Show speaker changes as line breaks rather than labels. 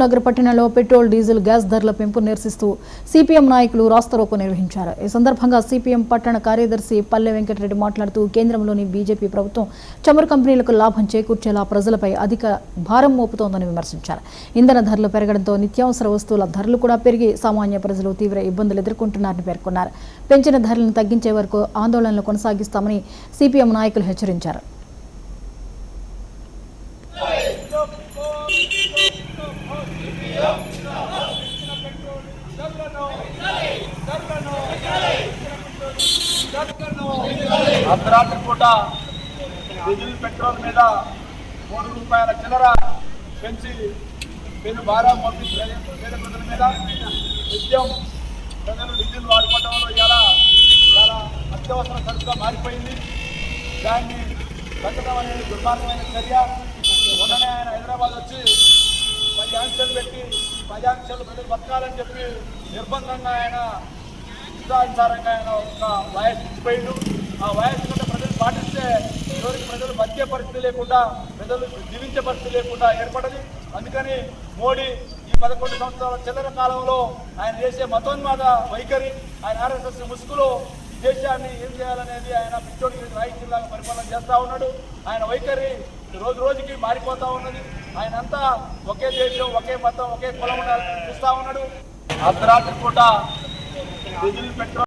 నగర పట్టణంలో petrol diesel gas ధరల పెంపు నిరసిస్తూ సిపిఎం నాయకులు రాస్తారోకో నిర్వహించారు. ఈ సందర్భంగా సిపిఎం పట్టణ కార్యదర్శి పల్లె వెంకటరెడ్డి మాట్లాడుతూ కేంద్రంలోని బీజేపీ ప్రభుత్వం చమురు కంపెనీలకు లాభం చేకూర్చేలా ప్రజలపై అధిక భారం మోపుతోందని విమర్శించారు. ఇంధన ధరలు పెరగడంతో నిత్యావసర వస్తువుల ధరలు కూడా పెరిగి సామాన్య ప్రజలు తీవ్ర ఇబ్బందులు ఎదుర్కొంటున్నారని పేర్కొన్నారు. పెంచిన ధరలను తగ్గించే వరకు ఆందోళనలు కొనసాగిస్తామని సిపిఎం నాయకులు హెచ్చరించారు.
అర్ధరాత్రి పూట డీజిల్ పెట్రోల్ మీద ₹3 చిల్లర పెంచి పేరు భారం మోపి పేద ప్రజల మీద నిత్యం ప్రజలు డీజిల్ వాడుకోవడంలో చాలా అత్యవసర సరుకుగా మారిపోయింది. దాన్ని తగ్గడం అనేది దుర్మార్గమైన చర్య. మొన్ననే ఆయన హైదరాబాద్ వచ్చి 10 ఆంక్షలు పెట్టి 10 ఆంక్షలు ప్రజలు బతకాలని చెప్పి నిర్బంధంగా ఆయన ఇష్టానుసారంగా ఆయన ఒక వాయిస్ ఇచ్చిపోయిండు. ఆ వాయిస్ కంటే ప్రజలు పాటిస్తే చివరికి ప్రజలు బతికే పరిస్థితి లేకుండా, ప్రజలు జీవించే పరిస్థితి లేకుండా ఏర్పడది. అందుకని మోడీ ఈ 11 సంవత్సరాల చిల్లర కాలంలో ఆయన చేసే మతోన్మాద వైఖరి, ఆయన ఆర్ఎస్ఎస్ ముసుగులో ఈ దేశాన్ని ఏం చేయాలనేది ఆయన పిచ్చోడికి రాయితీలాగా పరిపాలన చేస్తూ ఉన్నాడు. ఆయన వైఖరి రోజు రోజుకి మారిపోతూ ఉన్నది. ఆయన అంతా ఒకే దేశం, ఒకే మతం, ఒకే కులం చూస్తూ ఉన్నాడు. అర్ధరాత్రి పూట డీజిల్ పెట్రోల్